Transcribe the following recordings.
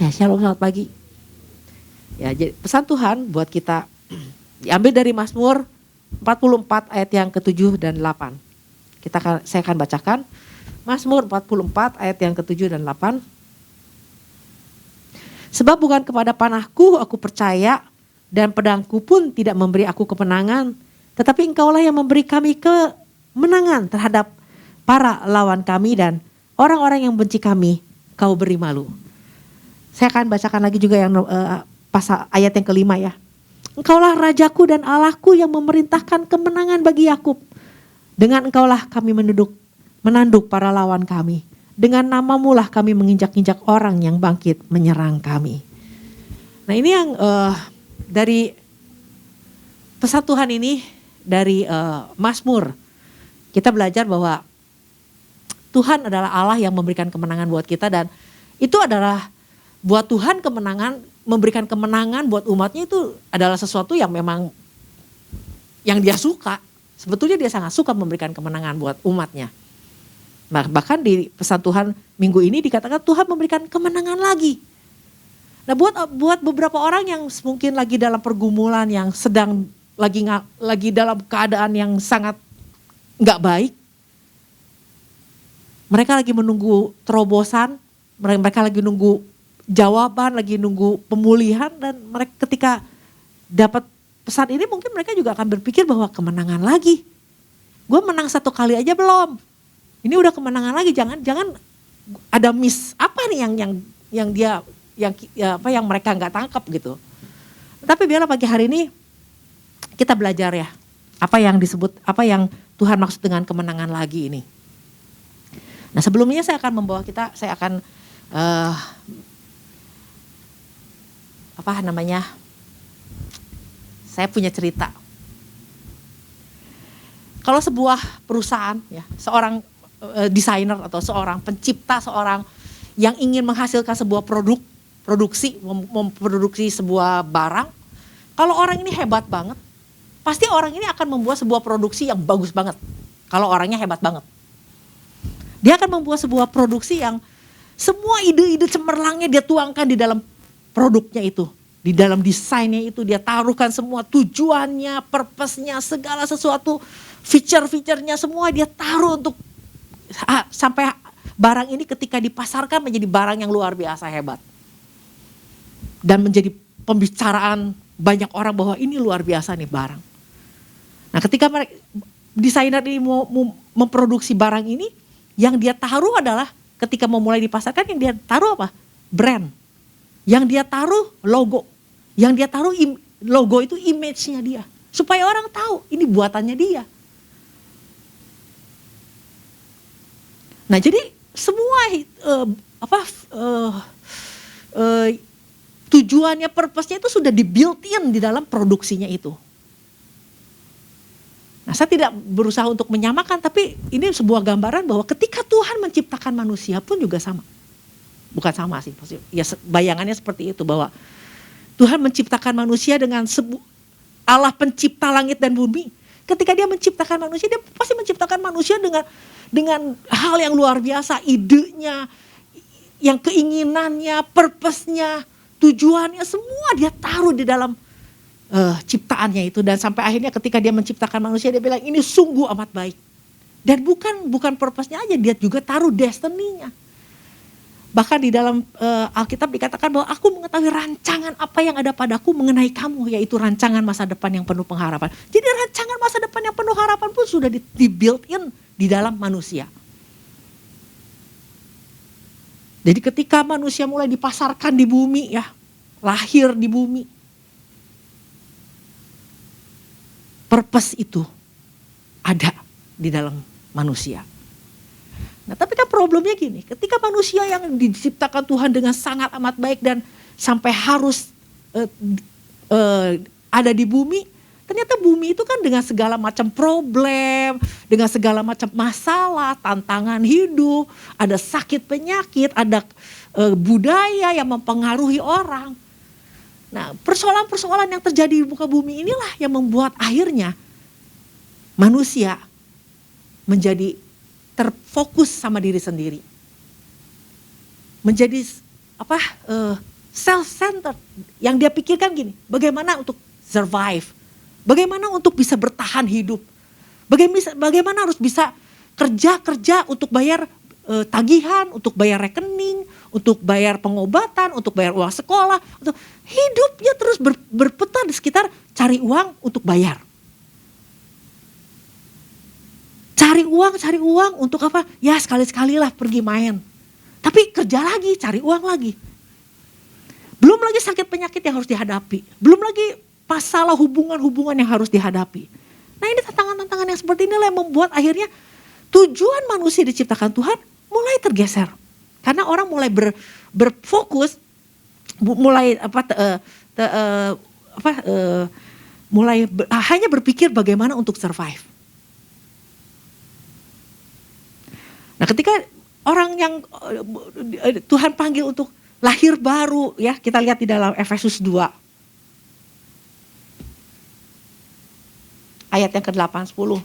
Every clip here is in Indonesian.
Ya, shalom, selamat pagi. Ya, jadi pesan Tuhan buat kita diambil dari Mazmur 44 ayat yang ke-7 dan 8. Saya akan bacakan Mazmur 44 ayat yang ke-7 dan 8. Sebab bukan kepada panahku aku percaya, dan pedangku pun tidak memberi aku kemenangan, tetapi Engkaulah yang memberi kami kemenangan terhadap para lawan kami, dan orang-orang yang benci kami Kau beri malu. Saya akan bacakan lagi juga yang pasal ayat yang kelima ya. Engkaulah Rajaku dan Allahku yang memerintahkan kemenangan bagi Yakub. Dengan Engkaulah kami menanduk para lawan kami. Dengan namamu lah kami menginjak-injak orang yang bangkit menyerang kami. Nah, ini yang dari pesan Tuhan ini dari Mazmur. Kita belajar bahwa Tuhan adalah Allah yang memberikan kemenangan buat kita, dan itu adalah buat Tuhan memberikan kemenangan buat umatnya itu adalah sesuatu yang memang yang dia suka. Sebetulnya dia sangat suka memberikan kemenangan buat umatnya. Nah, bahkan di pesan Tuhan minggu ini dikatakan Tuhan memberikan kemenangan lagi. Nah, buat beberapa orang yang mungkin lagi dalam pergumulan, yang sedang lagi dalam keadaan yang sangat nggak baik, mereka lagi menunggu terobosan, mereka lagi nunggu jawaban, lagi nunggu pemulihan, dan mereka ketika dapat pesan ini mungkin mereka juga akan berpikir bahwa kemenangan lagi. Gue menang 1 kali aja belum. Ini udah kemenangan lagi, jangan ada miss apa nih yang mereka nggak tangkap gitu. Tapi biarlah pagi hari ini kita belajar ya, apa yang Tuhan maksud dengan kemenangan lagi ini. Nah, sebelumnya saya akan saya punya cerita. Kalau sebuah perusahaan ya, seorang desainer atau seorang pencipta, seorang yang ingin menghasilkan sebuah memproduksi sebuah barang, kalau orang ini hebat banget, pasti orang ini akan membuat sebuah produksi yang bagus banget. Kalau orangnya hebat banget, dia akan membuat sebuah produksi yang semua ide-ide cemerlangnya dia tuangkan di dalam produknya itu, di dalam desainnya itu, dia taruhkan semua tujuannya, purpose-nya, segala sesuatu, feature-feature-nya semua dia taruh untuk sampai barang ini ketika dipasarkan menjadi barang yang luar biasa hebat. Dan menjadi pembicaraan banyak orang bahwa ini luar biasa nih barang. Nah, ketika desainer ini mau memproduksi barang ini, yang dia taruh adalah ketika mau mulai dipasarkan, yang dia taruh apa? Brand. Yang dia taruh logo. Yang dia taruh logo itu image-nya dia. Supaya orang tahu ini buatannya dia. Nah, jadi semua tujuannya, purpose-nya itu sudah di-built-in di dalam produksinya itu. Nah, saya tidak berusaha untuk menyamakan, tapi ini sebuah gambaran bahwa ketika Tuhan menciptakan manusia pun juga sama. Bukan sama sih, ya bayangannya seperti itu, bahwa Tuhan menciptakan manusia dengan Allah pencipta langit dan bumi. Ketika dia menciptakan manusia, dia pasti menciptakan manusia dengan hal yang luar biasa, idenya, yang keinginannya, purpose-nya, tujuannya, semua dia taruh di dalam ciptaannya itu. Dan sampai akhirnya ketika dia menciptakan manusia, dia bilang ini sungguh amat baik. Dan bukan purpose-nya aja, dia juga taruh destiny-nya. Bahkan di dalam Alkitab dikatakan bahwa aku mengetahui rancangan apa yang ada padaku mengenai kamu, yaitu rancangan masa depan yang penuh pengharapan. Jadi rancangan masa depan yang penuh harapan pun sudah di-built-in di dalam manusia. Jadi ketika manusia mulai dipasarkan di bumi ya, lahir di bumi, purpose itu ada di dalam manusia. Nah, tapi kan problemnya gini, ketika manusia yang diciptakan Tuhan dengan sangat amat baik dan sampai harus ada di bumi, ternyata bumi itu kan dengan segala macam problem, dengan segala macam masalah, tantangan hidup, ada sakit penyakit, ada budaya yang mempengaruhi orang. Nah, persoalan-persoalan yang terjadi di muka bumi inilah yang membuat akhirnya manusia menjadi terfokus sama diri sendiri. Menjadi self-centered. Yang dia pikirkan gini, bagaimana untuk survive, bagaimana untuk bisa bertahan hidup, bagaimana harus bisa kerja untuk bayar tagihan, untuk bayar rekening, untuk bayar pengobatan, untuk bayar uang sekolah, untuk hidupnya terus berputar di sekitar cari uang untuk bayar. Cari uang untuk apa? Ya sekali-sekali lah pergi main. Tapi kerja lagi, cari uang lagi. Belum lagi sakit penyakit yang harus dihadapi. Belum lagi masalah hubungan-hubungan yang harus dihadapi. Nah ini tantangan-tantangan yang seperti inilah yang membuat akhirnya tujuan manusia diciptakan Tuhan mulai tergeser. Karena orang mulai berfokus, mulai hanya berpikir bagaimana untuk survive. Nah ketika orang yang Tuhan panggil untuk lahir baru, ya kita lihat di dalam Efesus 2. Ayat yang ke-8-10.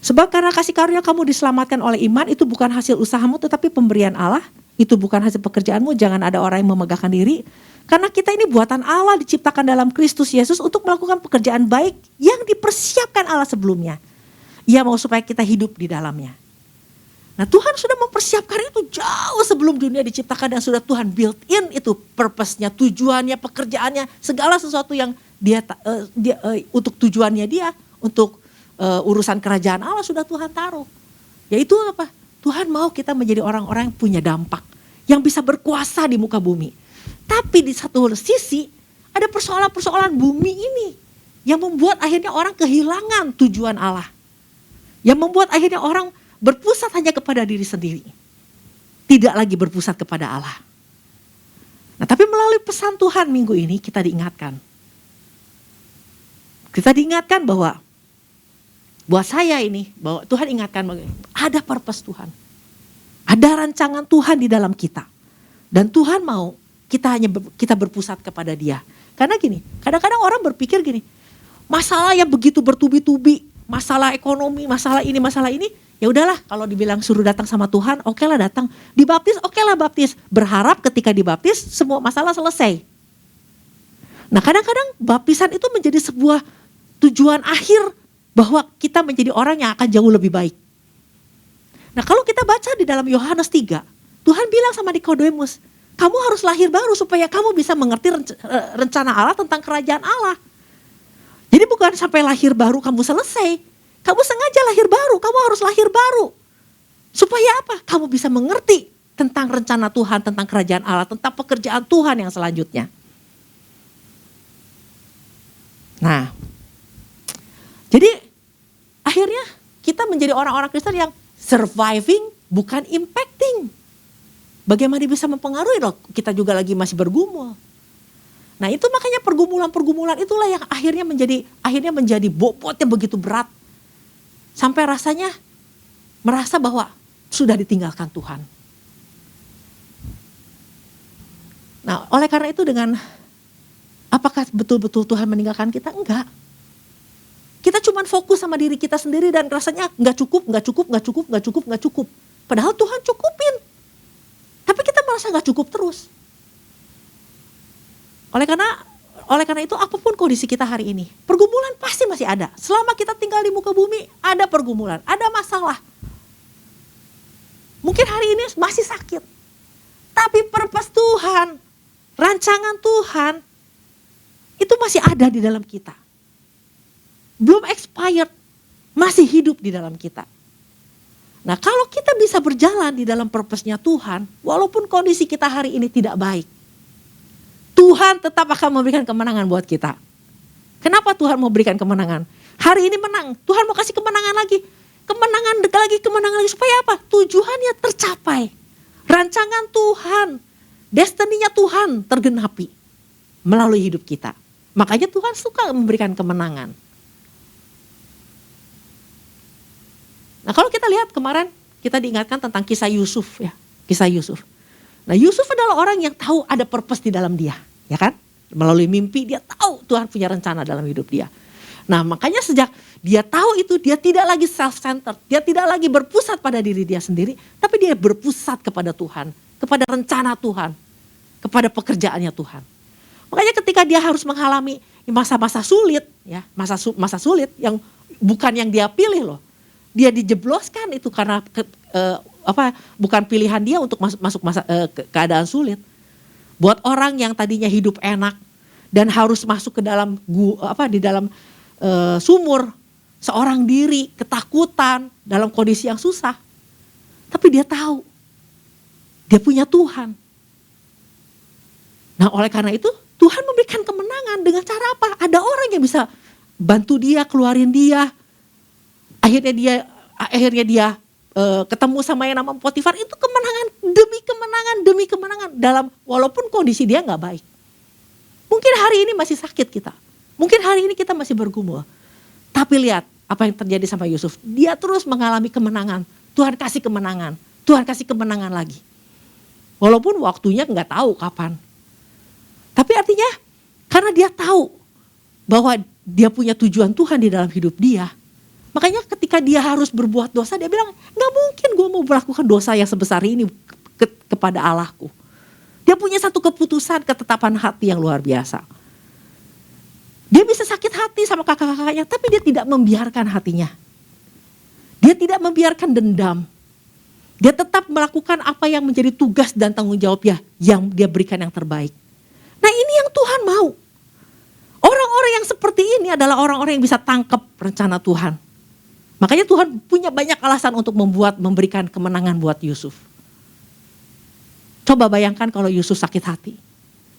Sebab karena kasih karunia kamu diselamatkan oleh iman, itu bukan hasil usahamu tetapi pemberian Allah. Itu bukan hasil pekerjaanmu, jangan ada orang yang memegahkan diri. Karena kita ini buatan Allah, diciptakan dalam Kristus Yesus untuk melakukan pekerjaan baik yang dipersiapkan Allah sebelumnya. Ia mau supaya kita hidup di dalamnya. Nah Tuhan sudah mempersiapkan itu jauh sebelum dunia diciptakan dan sudah Tuhan built in itu purpose-nya, tujuannya, pekerjaannya, segala sesuatu yang dia untuk tujuannya dia, untuk urusan kerajaan Allah sudah Tuhan taruh. Yaitu apa? Tuhan mau kita menjadi orang-orang yang punya dampak, yang bisa berkuasa di muka bumi. Tapi di satu sisi ada persoalan-persoalan bumi ini yang membuat akhirnya orang kehilangan tujuan Allah. Yang membuat akhirnya orang berpusat hanya kepada diri sendiri. Tidak lagi berpusat kepada Allah. Nah tapi melalui pesan Tuhan minggu ini kita diingatkan. Kita diingatkan bahwa buat saya ini, bahwa Tuhan ingatkan ada purpose Tuhan. Ada rancangan Tuhan di dalam kita. Dan Tuhan mau kita berpusat kepada Dia. Karena gini, kadang-kadang orang berpikir gini, masalah yang begitu bertubi-tubi, masalah ekonomi, masalah ini, ya udahlah kalau dibilang suruh datang sama Tuhan, oke lah datang. Dibaptis, oke lah baptis. Berharap ketika dibaptis semua masalah selesai. Nah kadang-kadang baptisan itu menjadi sebuah tujuan akhir bahwa kita menjadi orang yang akan jauh lebih baik. Nah kalau kita baca di dalam Yohanes 3, Tuhan bilang sama Nikodemus, kamu harus lahir baru supaya kamu bisa mengerti rencana Allah tentang kerajaan Allah. Jadi bukan sampai lahir baru kamu selesai. Kamu sengaja lahir baru, kamu harus lahir baru. Supaya apa? Kamu bisa mengerti tentang rencana Tuhan, tentang kerajaan Allah, tentang pekerjaan Tuhan yang selanjutnya. Nah, jadi akhirnya kita menjadi orang-orang Kristen yang surviving bukan impacting. Bagaimana bisa mempengaruhi loh, kita juga lagi masih bergumul. Nah itu makanya pergumulan-pergumulan itulah yang akhirnya menjadi bobot yang begitu berat. Sampai rasanya merasa bahwa sudah ditinggalkan Tuhan. Nah oleh karena itu apakah betul-betul Tuhan meninggalkan kita? Enggak. Kita cuma fokus sama diri kita sendiri dan rasanya nggak cukup. Padahal Tuhan cukupin. Tapi kita merasa nggak cukup terus. Oleh karena itu apapun kondisi kita hari ini, pergumulan pasti masih ada. Selama kita tinggal di muka bumi, ada pergumulan, ada masalah. Mungkin hari ini masih sakit. Tapi purpose Tuhan, rancangan Tuhan, itu masih ada di dalam kita. Belum expired, masih hidup di dalam kita. Nah kalau kita bisa berjalan di dalam purpose-nya Tuhan, walaupun kondisi kita hari ini tidak baik, Tuhan tetap akan memberikan kemenangan buat kita. Kenapa Tuhan mau berikan kemenangan? Hari ini menang, Tuhan mau kasih kemenangan lagi. Kemenangan lagi, supaya apa? Tujuannya tercapai. Rancangan Tuhan, destininya Tuhan tergenapi melalui hidup kita. Makanya Tuhan suka memberikan kemenangan. Nah kalau kita lihat kemarin, kita diingatkan tentang kisah Yusuf ya. Kisah Yusuf. Nah Yusuf adalah orang yang tahu ada purpose di dalam dia. Ya kan? Melalui mimpi dia tahu Tuhan punya rencana dalam hidup dia. Nah makanya sejak dia tahu itu, dia tidak lagi self-centered. Dia tidak lagi berpusat pada diri dia sendiri. Tapi dia berpusat kepada Tuhan. kepada rencana Tuhan, kepada pekerjaannya Tuhan. Makanya ketika dia harus mengalami masa-masa sulit, ya, masa sulit yang bukan yang dia pilih loh. Dia dijebloskan itu karena bukan pilihan dia untuk masuk keadaan sulit. Buat orang yang tadinya hidup enak dan harus masuk ke dalam di dalam sumur seorang diri, ketakutan dalam kondisi yang susah. Tapi dia tahu dia punya Tuhan. Nah, oleh karena itu Tuhan memberikan kemenangan dengan cara apa? Ada orang yang bisa bantu dia, keluarin dia. Akhirnya dia ketemu sama yang namanya Potifar. Itu kemenangan demi kemenangan dalam walaupun kondisi dia nggak baik. Mungkin hari ini masih sakit kita. Mungkin hari ini kita masih bergumul. Tapi lihat apa yang terjadi sama Yusuf. Dia terus mengalami kemenangan. Tuhan kasih kemenangan. Tuhan kasih kemenangan lagi. Walaupun waktunya nggak tahu kapan. Tapi artinya karena dia tahu bahwa dia punya tujuan Tuhan di dalam hidup dia. Makanya ketika dia harus berbuat dosa, dia bilang, gak mungkin gue mau melakukan dosa yang sebesar ini kepada Allahku. Dia punya satu keputusan, ketetapan hati yang luar biasa. Dia bisa sakit hati sama kakak-kakaknya, tapi dia tidak membiarkan hatinya. Dia tidak membiarkan dendam. Dia tetap melakukan apa yang menjadi tugas dan tanggung jawabnya yang dia berikan yang terbaik. Nah, ini yang Tuhan mau. Orang-orang yang seperti ini adalah orang-orang yang bisa tangkap rencana Tuhan. Makanya Tuhan punya banyak alasan untuk memberikan kemenangan buat Yusuf. Coba bayangkan kalau Yusuf sakit hati.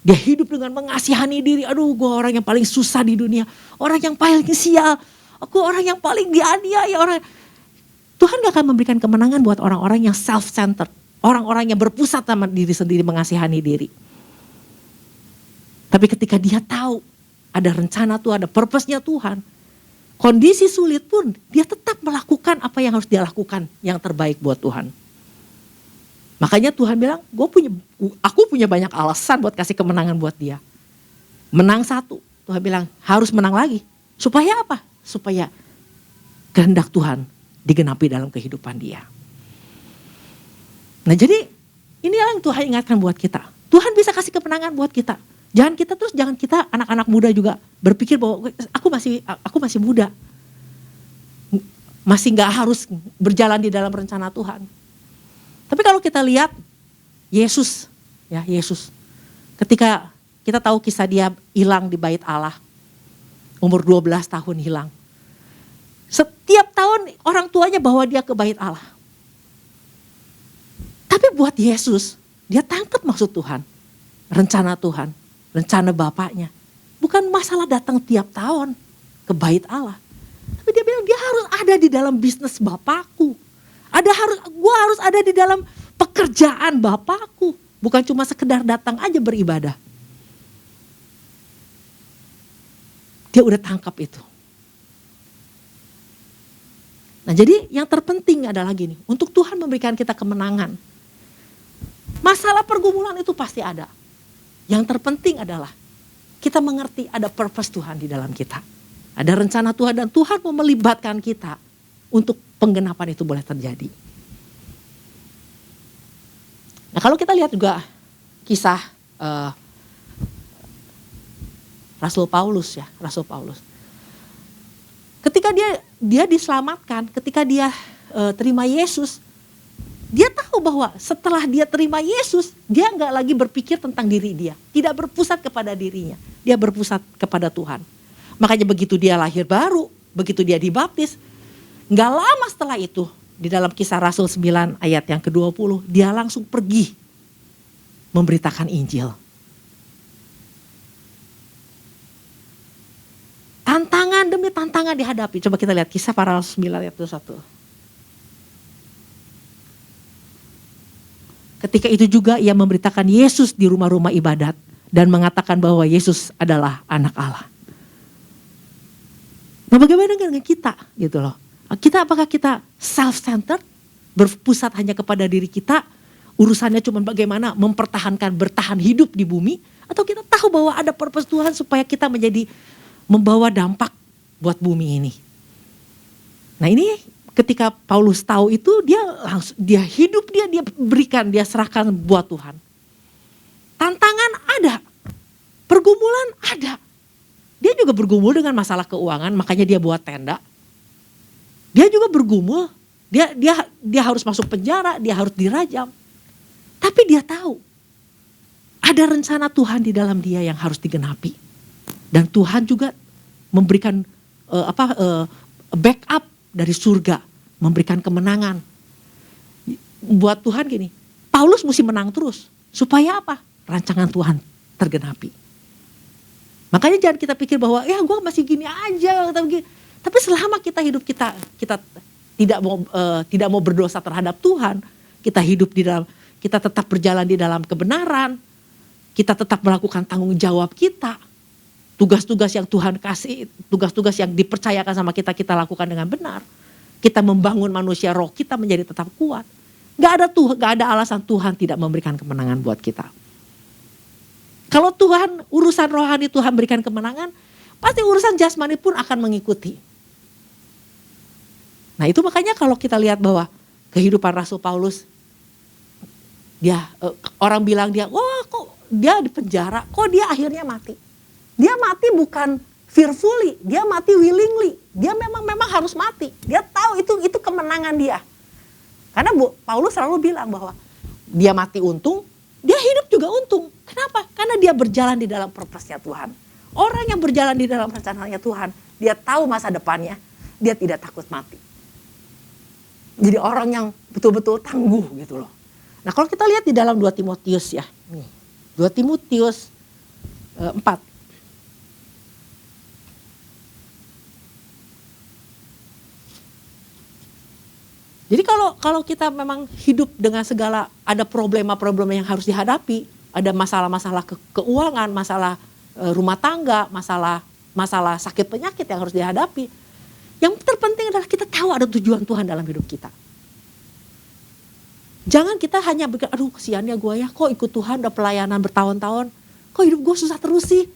Dia hidup dengan mengasihani diri. Aduh, gue orang yang paling susah di dunia. Orang yang paling sial. Aku orang yang paling dianiaya. Tuhan gak akan memberikan kemenangan buat orang-orang yang self-centered. Orang-orang yang berpusat sama diri sendiri, mengasihani diri. Tapi ketika dia tahu ada rencana Tuhan, ada purpose-nya Tuhan. Kondisi sulit pun dia tetap melakukan apa yang harus dia lakukan yang terbaik buat Tuhan. Makanya Tuhan bilang, aku punya banyak alasan buat kasih kemenangan buat dia. Menang satu, Tuhan bilang harus menang lagi. Supaya apa? Supaya kehendak Tuhan digenapi dalam kehidupan dia. Nah, jadi ini yang Tuhan ingatkan buat kita. Tuhan bisa kasih kemenangan buat kita. Jangan kita anak-anak muda juga berpikir bahwa aku masih muda. Masih gak harus berjalan di dalam rencana Tuhan. Tapi kalau kita lihat Yesus. Ketika kita tahu kisah dia hilang di bait Allah. Umur 12 tahun hilang. Setiap tahun orang tuanya bawa dia ke bait Allah. Tapi buat Yesus, dia tangkap maksud Tuhan. Rencana Tuhan. Rencana Bapaknya. Bukan masalah datang tiap tahun ke bait Allah. Tapi dia bilang dia harus ada di dalam bisnis Bapakku. Gue harus ada di dalam pekerjaan Bapakku. Bukan cuma sekedar datang aja beribadah. Dia udah tangkap itu. Nah, jadi yang terpenting adalah gini. Untuk Tuhan memberikan kita kemenangan. Masalah pergumulan itu pasti ada. Yang terpenting adalah kita mengerti ada purpose Tuhan di dalam kita. Ada rencana Tuhan dan Tuhan mau melibatkan kita untuk penggenapan itu boleh terjadi. Nah, kalau kita lihat juga kisah Rasul Paulus. Ketika dia diselamatkan, ketika dia terima Yesus, dia tahu bahwa setelah dia terima Yesus, dia gak lagi berpikir tentang diri dia. Tidak berpusat kepada dirinya, dia berpusat kepada Tuhan. Makanya begitu dia lahir baru, begitu dia dibaptis, gak lama setelah itu, di dalam Kisah Rasul 9 ayat yang ke-20, dia langsung pergi memberitakan Injil. Tantangan demi tantangan dihadapi. Coba kita lihat Kisah para Rasul 9 ayat 21. Ketika itu juga ia memberitakan Yesus di rumah-rumah ibadat dan mengatakan bahwa Yesus adalah anak Allah. Nah, bagaimana dengan kita gitu loh? Apakah kita self-centered, berpusat hanya kepada diri kita, urusannya cuma bagaimana bertahan hidup di bumi, atau kita tahu bahwa ada purpose Tuhan supaya kita membawa dampak buat bumi ini. Nah, ini ketika Paulus tahu itu, dia hidup dia berikan, dia serahkan buat Tuhan. Tantangan ada, pergumulan ada. Dia juga bergumul dengan masalah keuangan, makanya dia buat tenda. Dia juga bergumul, dia harus masuk penjara, dia harus dirajam. Tapi dia tahu ada rencana Tuhan di dalam dia yang harus digenapi. Dan Tuhan juga memberikan backup dari surga, memberikan kemenangan. Buat Tuhan gini, Paulus mesti menang terus. Supaya apa? Rancangan Tuhan tergenapi. Makanya jangan kita pikir bahwa ya gue masih gini aja. Tapi selama kita hidup kita tidak mau berdosa terhadap Tuhan, kita hidup di dalam, kita tetap berjalan di dalam kebenaran, kita tetap melakukan tanggung jawab kita, tugas-tugas yang Tuhan kasih, tugas-tugas yang dipercayakan sama kita lakukan dengan benar. Kita membangun manusia roh kita menjadi tetap kuat. Gak ada alasan Tuhan tidak memberikan kemenangan buat kita. Kalau Tuhan, urusan rohani Tuhan berikan kemenangan, pasti urusan jasmani pun akan mengikuti. Nah itu makanya kalau kita lihat bahwa kehidupan Rasul Paulus, orang bilang dia, wah kok dia di penjara, kok dia akhirnya mati. Dia mati bukan fearfully, dia mati willingly. Dia memang harus mati. Dia tahu itu kemenangan dia. Karena Paulus selalu bilang bahwa dia mati untung, dia hidup juga untung. Kenapa? Karena dia berjalan di dalam purpose-nya Tuhan. Orang yang berjalan di dalam rencananya Tuhan, dia tahu masa depannya, dia tidak takut mati. Jadi orang yang betul-betul tangguh gitu loh. Nah kalau kita lihat di dalam 2 Timotius ya, 2 Timotius 4. Jadi kalau kita memang hidup dengan segala, ada problema-problema yang harus dihadapi, ada masalah-masalah keuangan, masalah rumah tangga, masalah sakit penyakit yang harus dihadapi. Yang terpenting adalah kita tahu ada tujuan Tuhan dalam hidup kita. Jangan kita hanya berkata, aduh kesiannya gue ya, kok ikut Tuhan udah pelayanan bertahun-tahun, kok hidup gue susah terus sih,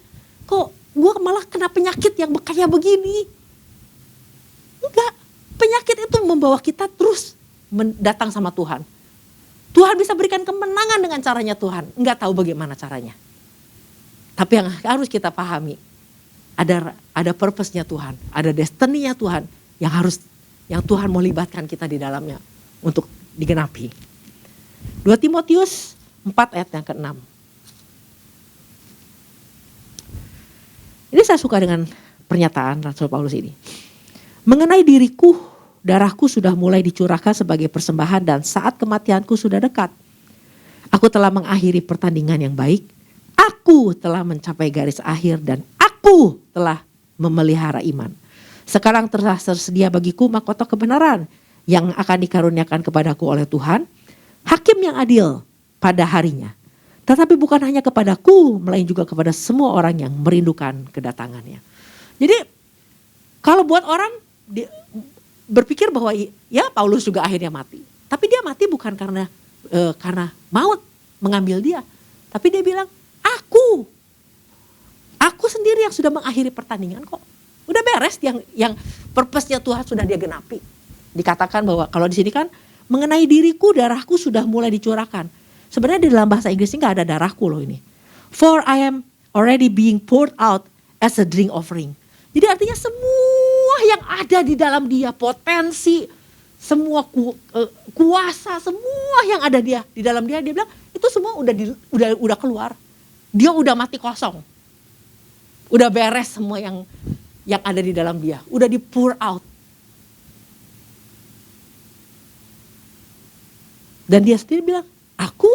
kok gue malah kena penyakit yang kayak begini. Enggak, penyakit itu membawa kita terus datang sama Tuhan. Tuhan bisa berikan kemenangan dengan caranya Tuhan, enggak tahu bagaimana caranya. Tapi yang harus kita pahami, ada purpose-nya Tuhan, ada destiny-nya Tuhan yang Tuhan mau libatkan kita di dalamnya untuk digenapi. 2 Timotius 4 ayat yang ke-6. Ini saya suka dengan pernyataan Rasul Paulus ini. Mengenai diriku, darahku sudah mulai dicurahkan sebagai persembahan dan saat kematianku sudah dekat. Aku telah mengakhiri pertandingan yang baik. Aku telah mencapai garis akhir dan aku telah memelihara iman. Sekarang telah tersedia bagiku mahkota kebenaran yang akan dikaruniakan kepadaku oleh Tuhan, hakim yang adil pada harinya. Tetapi bukan hanya kepadaku, melainkan juga kepada semua orang yang merindukan kedatangannya. Jadi kalau buat orang berpikir bahwa ya Paulus juga akhirnya mati. Tapi dia mati bukan karena maut mengambil dia. Tapi dia bilang, aku sendiri yang sudah mengakhiri pertandingan kok. Udah beres yang purpose-nya Tuhan sudah dia genapi. Dikatakan bahwa kalau di sini kan mengenai diriku darahku sudah mulai dicurahkan. Sebenarnya di dalam bahasa Inggris ini gak ada darahku loh ini. For I am already being poured out as a drink offering. Jadi artinya semua yang ada di dalam dia, potensi, semua kuasa, semua yang ada di dalam dia bilang itu semua udah keluar. Dia udah mati kosong. Udah beres semua yang ada di dalam dia. Udah di pour out. Dan dia sendiri bilang, aku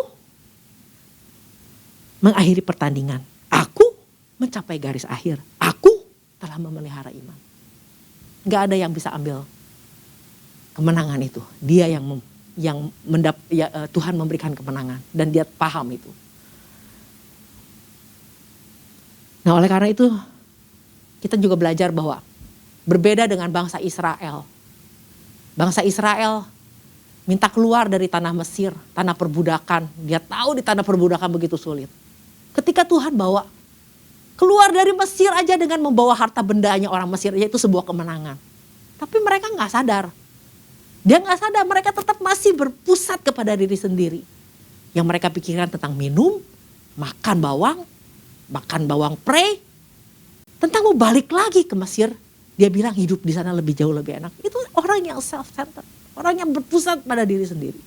mengakhiri pertandingan. Aku mencapai garis akhir. Aku telah memelihara iman. Gak ada yang bisa ambil kemenangan itu. Dia Tuhan memberikan kemenangan. Dan dia paham itu. Nah oleh karena itu kita juga belajar bahwa berbeda dengan bangsa Israel. Bangsa Israel minta keluar dari tanah Mesir, tanah perbudakan. Dia tahu di tanah perbudakan begitu sulit. Ketika Tuhan bawa keluar dari Mesir aja dengan membawa harta bendanya orang Mesir, itu sebuah kemenangan. Tapi mereka gak sadar Dia nggak sadar, mereka tetap masih berpusat kepada diri sendiri. Yang mereka pikirkan tentang minum, makan bawang prei, tentang mau balik lagi ke Mesir. Dia bilang hidup di sana lebih jauh lebih enak. Itu orang yang self-centered, orang yang berpusat pada diri sendiri.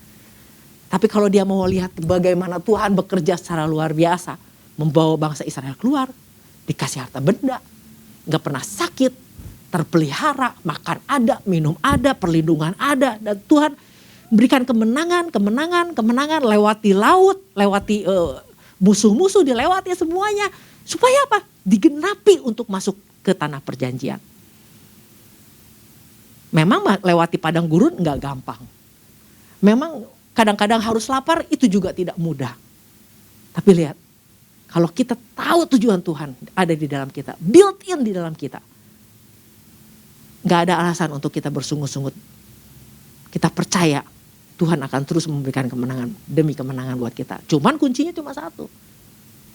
Tapi kalau dia mau lihat bagaimana Tuhan bekerja secara luar biasa, membawa bangsa Israel keluar, dikasih harta benda, nggak pernah sakit, terpelihara, makan ada, minum ada, perlindungan ada, dan Tuhan berikan kemenangan lewati laut, lewati musuh-musuh, dilewati semuanya, supaya apa? Digenapi untuk masuk ke tanah perjanjian. Memang lewati padang gurun nggak gampang. Memang kadang-kadang harus lapar, itu juga tidak mudah. Tapi lihat, kalau kita tahu tujuan Tuhan ada di dalam kita, built in di dalam kita, gak ada alasan untuk kita bersungut-sungut. Kita percaya Tuhan akan terus memberikan kemenangan demi kemenangan buat kita. Cuman kuncinya cuma satu.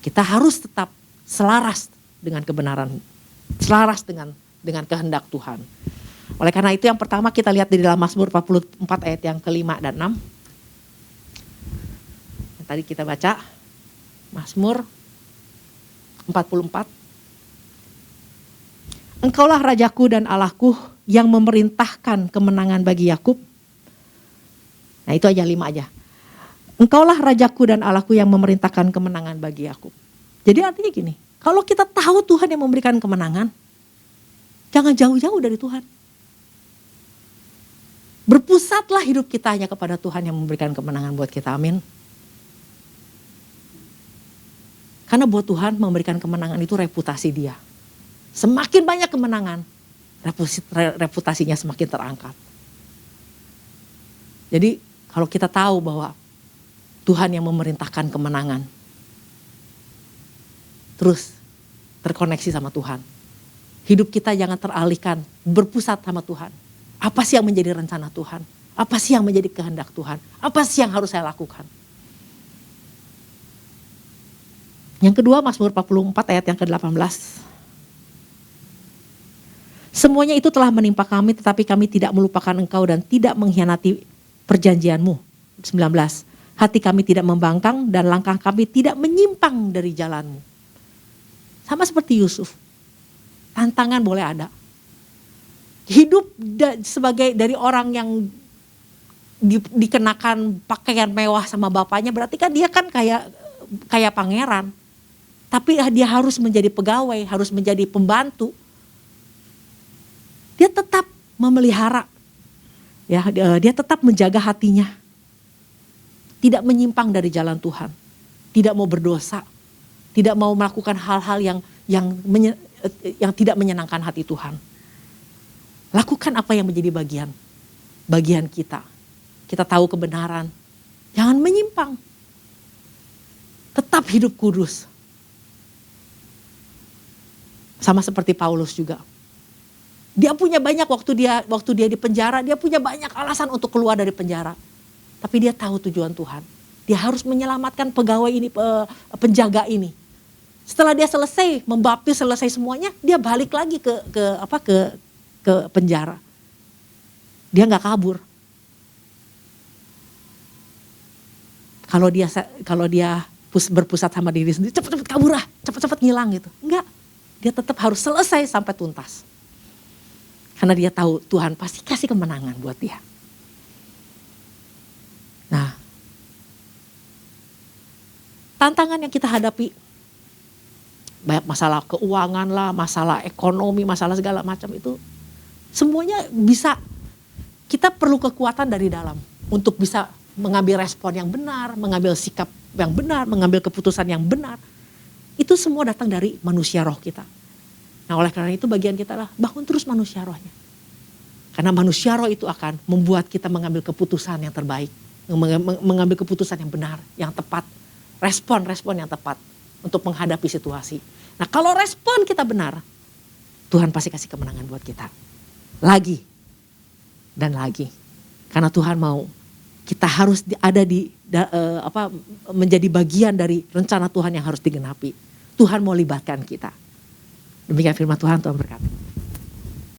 Kita harus tetap selaras dengan kebenaran, selaras dengan kehendak Tuhan. Oleh karena itu yang pertama kita lihat di dalam Mazmur 44 ayat yang ke-5 dan 6. Yang tadi kita baca, Mazmur 44. Engkaulah Rajaku dan Allahku yang memerintahkan kemenangan bagi Yakub. Nah itu aja 5 aja. Engkaulah Rajaku dan Allahku yang memerintahkan kemenangan bagi Yakub. Jadi artinya gini, kalau kita tahu Tuhan yang memberikan kemenangan, jangan jauh-jauh dari Tuhan. Berpusatlah hidup kita hanya kepada Tuhan yang memberikan kemenangan buat kita, amin. Karena buat Tuhan memberikan kemenangan itu reputasi dia. Semakin banyak kemenangan, reputasinya semakin terangkat. Jadi kalau kita tahu bahwa Tuhan yang memerintahkan kemenangan, terus terkoneksi sama Tuhan. Hidup kita jangan teralihkan, berpusat sama Tuhan. Apa sih yang menjadi rencana Tuhan? Apa sih yang menjadi kehendak Tuhan? Apa sih yang harus saya lakukan? Yang kedua, Mazmur 44 ayat yang ke-18. Semuanya itu telah menimpa kami, tetapi kami tidak melupakan Engkau dan tidak mengkhianati perjanjian-Mu. 19. Hati kami tidak membangkang dan langkah kami tidak menyimpang dari jalan-Mu. Sama seperti Yusuf. Tantangan boleh ada. Hidup sebagai dari orang yang dikenakan pakaian mewah sama bapaknya, berarti kan dia kan kayak pangeran. Tapi dia harus menjadi pegawai, harus menjadi pembantu. Dia tetap memelihara, ya, dia tetap menjaga hatinya, tidak menyimpang dari jalan Tuhan, tidak mau berdosa, tidak mau melakukan hal-hal yang tidak menyenangkan hati Tuhan. Lakukan apa yang menjadi bagian kita. Kita tahu kebenaran, jangan menyimpang, tetap hidup kudus. Sama seperti Paulus juga. Dia punya banyak waktu dia di penjara, dia punya banyak alasan untuk keluar dari penjara. Tapi dia tahu tujuan Tuhan. Dia harus menyelamatkan pegawai ini, penjaga ini. Setelah dia selesai membaptis, selesai semuanya, dia balik lagi ke penjara. Dia nggak kabur. Kalau dia berpusat sama diri sendiri, cepet-cepet kabur lah, cepet-cepet ngilang gitu. Enggak. Dia tetap harus selesai sampai tuntas. Karena dia tahu Tuhan pasti kasih kemenangan buat dia. Nah, tantangan yang kita hadapi, banyak masalah keuangan lah, masalah ekonomi, masalah segala macam itu, semuanya bisa, kita perlu kekuatan dari dalam untuk bisa mengambil respon yang benar, mengambil sikap yang benar, mengambil keputusan yang benar. Itu semua datang dari manusia roh kita. Nah oleh karena itu bagian kita lah bangun terus manusia rohnya. Karena manusia roh itu akan membuat kita mengambil keputusan yang terbaik. Mengambil keputusan yang benar, yang tepat. Respon yang tepat untuk menghadapi situasi. Nah kalau respon kita benar, Tuhan pasti kasih kemenangan buat kita. Lagi dan lagi. Karena Tuhan mau kita harus ada menjadi bagian dari rencana Tuhan yang harus digenapi. Tuhan mau libatkan kita. Demikian firman Tuhan, Tuhan berkati.